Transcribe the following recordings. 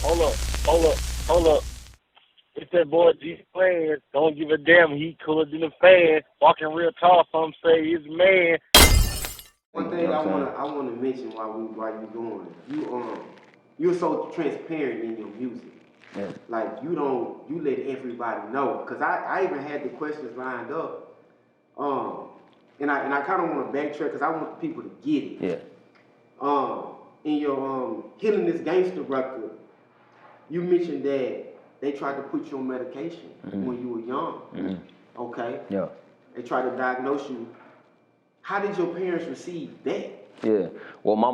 Hold up, hold up, hold up. It's that boy G playing. Don't give a damn. He cooler than a fan. Walking real tall. Some say he's a man. One You thing know what I'm saying? I wanna mention while you going, you're so transparent in your music. Yeah. Like you let everybody know. Cause I even had the questions lined up. Um, and I kind of want to backtrack because I want people to get it. Yeah. In your Healing This Gangster record, you mentioned that they tried to put you on medication when you were young. Okay. Yeah. They tried to diagnose you. How did your parents receive that? Yeah. Well, my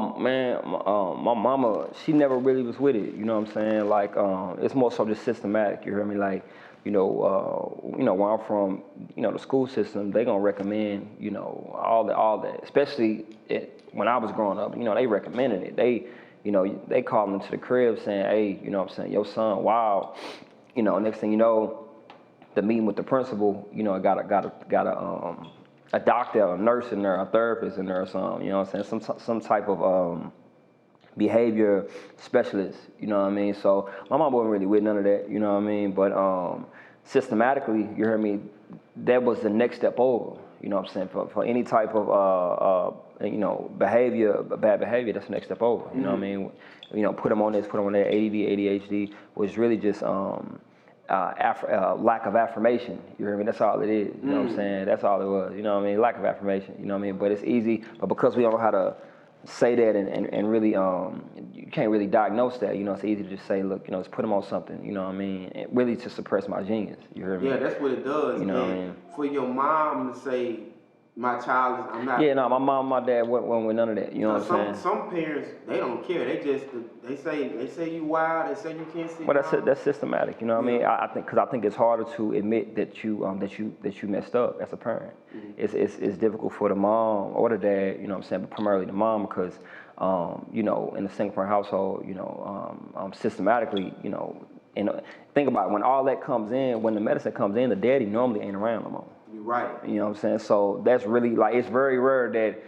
mama, she never really was with it. You know what I'm saying? Like, it's more so just systematic. You hear me? Like, where I'm from, the school system, they gonna recommend, all that. Especially when I was growing up, they recommended it. They called them to the crib saying, hey, your son, wow. Next thing you know, the meeting with the principal, got a doctor, a nurse in there, a therapist in there, or something. You know what I'm saying? Some type of behavior specialist. You know what I mean? So my mom wasn't really with none of that. You know what I mean? But systematically, you hear me? That was the next step over. You know what I'm saying? For any type of behavior, bad behavior, that's the next step over. You know what I mean? Put them on this, put them on that. ADD, ADHD was really just lack of affirmation. You hear me? That's all it is. You know what I'm saying? That's all it was. You know what I mean? Lack of affirmation. You know what I mean? But it's easy. But because we don't know how to say that and really, you can't really diagnose that. It's easy to just say, look, let's put them on something. You know what I mean? And really to suppress my genius. You hear me? Yeah, that's what it does. You know what I mean? For your mom to say, my child is, I'm not. Yeah, no, my mom, my dad went with none of that. You know what I'm saying? Some parents, they don't care. They say you wild. They say you can't sit Well, down. that's systematic. You know what I mean? I think it's harder to admit that you messed up as a parent. It's difficult for the mom or the dad. You know what I'm saying? But primarily the mom because in a single parent household, systematically, and think about it, when all that comes in, when the medicine comes in, the daddy normally ain't around no more. You're right. You know what I'm saying? So that's really like, it's very rare that,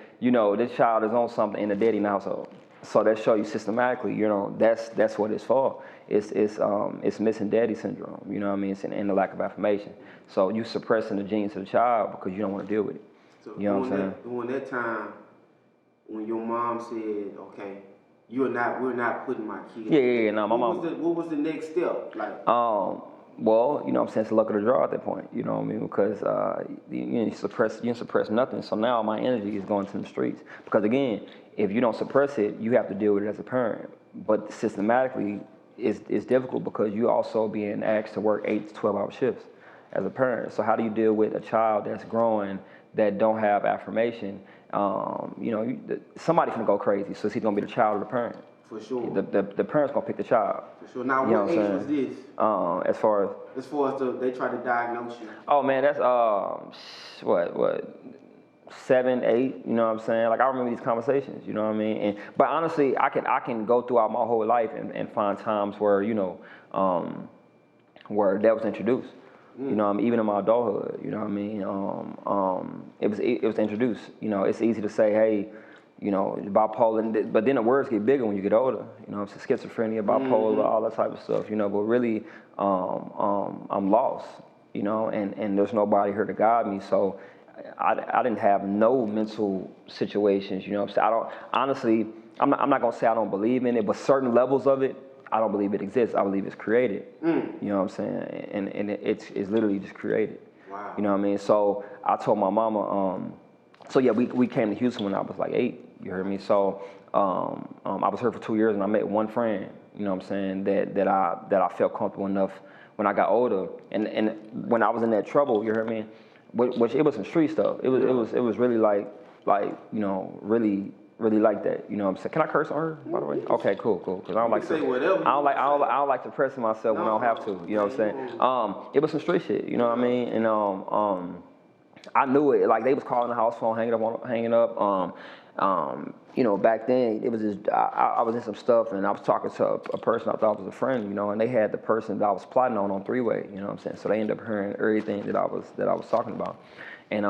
this child is on something in the daddy in the household. So that show you systematically, that's what it's for. It's missing daddy syndrome, you know what I mean? And the lack of affirmation. So you suppressing the genes of the child because you don't want to deal with it. So you know what I'm saying? During that time, when your mom said, okay, we're not putting my kid. Yeah. No, my mom. What was the next step? Like. Well, you know what I'm saying, it's the luck of the draw at that point, you know what I mean? Because you didn't suppress nothing. So now my energy is going to the streets. Because again, if you don't suppress it, you have to deal with it as a parent. But systematically, it's difficult because you also being asked to work 8 to 12 hour shifts as a parent. So how do you deal with a child that's growing that don't have affirmation? Somebody's gonna go crazy. So he's gonna be the child of the parent. For sure. The parents gonna pick the child. For sure. Now, what age was this? As far as they try to diagnose you. Oh man, that's what 7, 8. You know what I'm saying? Like I remember these conversations. You know what I mean? But honestly, I can go throughout my whole life and find times where where that was introduced. You know, even in my adulthood. You know what I mean? It was introduced. It's easy to say, hey. Bipolar, but then the words get bigger when you get older. It's schizophrenia, bipolar, all that type of stuff. But really, I'm lost. And there's nobody here to guide me. So I didn't have no mental situations. I'm saying? I'm not gonna say I don't believe in it, but certain levels of it, I don't believe it exists. I believe it's created. You know what I'm saying? And it's literally just created. Wow. You know what I mean? So I told my mama. So yeah, we came to Houston when I was like 8. You heard me? So I was here for 2 years and I met one friend. You know what I'm saying? That I felt comfortable enough when I got older. And when I was in that trouble, you heard me? Which it was some street stuff. It was really like really like that. You know what I'm saying? Can I curse on her, by the way? Okay, cool. Because I don't like to say whatever. I don't like to press myself when I don't have to. You know what I'm saying? It was some street shit. You know what I mean? And I knew it. Like they was calling the house phone, hanging up. Back then it was just I was in some stuff and I was talking to a person I thought was a friend, and they had the person that I was plotting on 3-way. You know what I'm saying? So they ended up hearing everything that I was talking about. And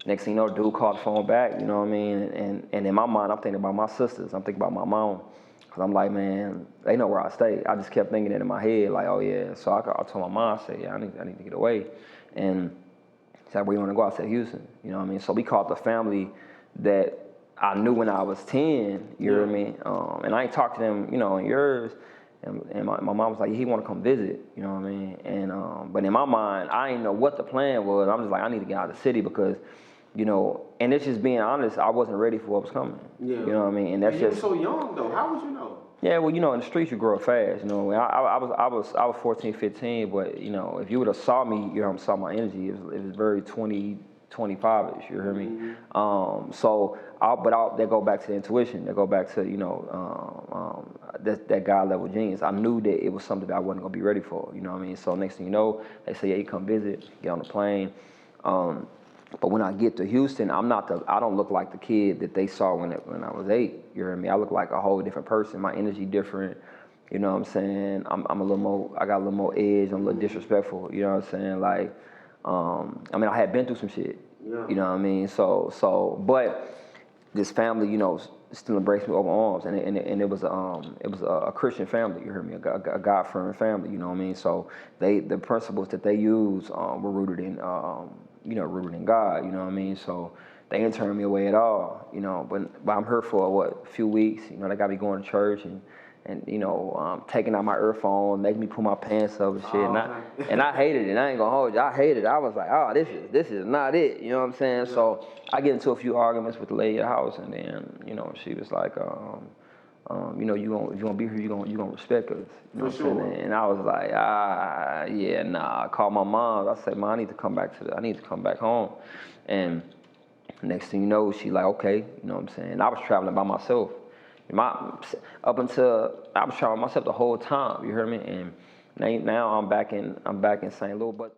next thing you know, dude called the phone back. You know what I mean? And in my mind, I'm thinking about my sisters. I'm thinking about my mom. Cause I'm like, man, they know where I stay. I just kept thinking it in my head, like, oh yeah. So I told my mom, I said, yeah, I need to get away. And she said, where you want to go? I said, Houston. You know what I mean? So we called the family that I knew when I was 10, you know what I mean? And I ain't talked to them, you know, in years. And my mom was like, he want to come visit, you know what I mean? And but in my mind, I didn't know what the plan was. I'm just like, I need to get out of the city because, you know, and it's just being honest, I wasn't ready for what was coming. Yeah. You know what I mean? And that's you were so young though. How would you know? Yeah, well, you know, in the streets you grow up fast. You know, I was 14, 15, but you know, if you would have saw me, you know, saw my energy, it was very 20, 25ish. You hear me? Mm-hmm. They go back to the intuition. They go back to, you know, that God level genius. I knew that it was something that I wasn't gonna be ready for. You know what I mean? So next thing you know, they say, yeah, you come visit, get on the plane. But when I get to Houston, I don't look like the kid that they saw when I was 8. You hear me? I look like a whole different person. My energy different. You know what I'm saying? I'm a little more. I got a little more edge. I'm a little disrespectful. You know what I'm saying? Like, I mean, I had been through some shit. Yeah. You know what I mean? But this family, you know, still embraced me open arms, and it was a Christian family. You heard me? A God-fearing family. You know what I mean? So the principles that they use were rooted in rooted in God. You know what I mean? So they didn't turn me away at all. You know, but I'm here for a few weeks. You know, they got me going to church and you know, taking out my earphone, making me pull my pants up and shit. And I hated it. I ain't gonna hold you. I hated it. I was like, oh, this is not it. You know what I'm saying? Yeah. So I get into a few arguments with the lady at the house, and then, you know, she was like, you know, if you gonna be here, you gonna respect us. You know what I'm saying? And I was like, yeah, nah. I called my mom. I said, Mom, I need to come back home. And next thing you know, she like, okay, you know what I'm saying? I was traveling by myself. I was traveling myself the whole time. You hear me? And now I'm back in St. Louis, but.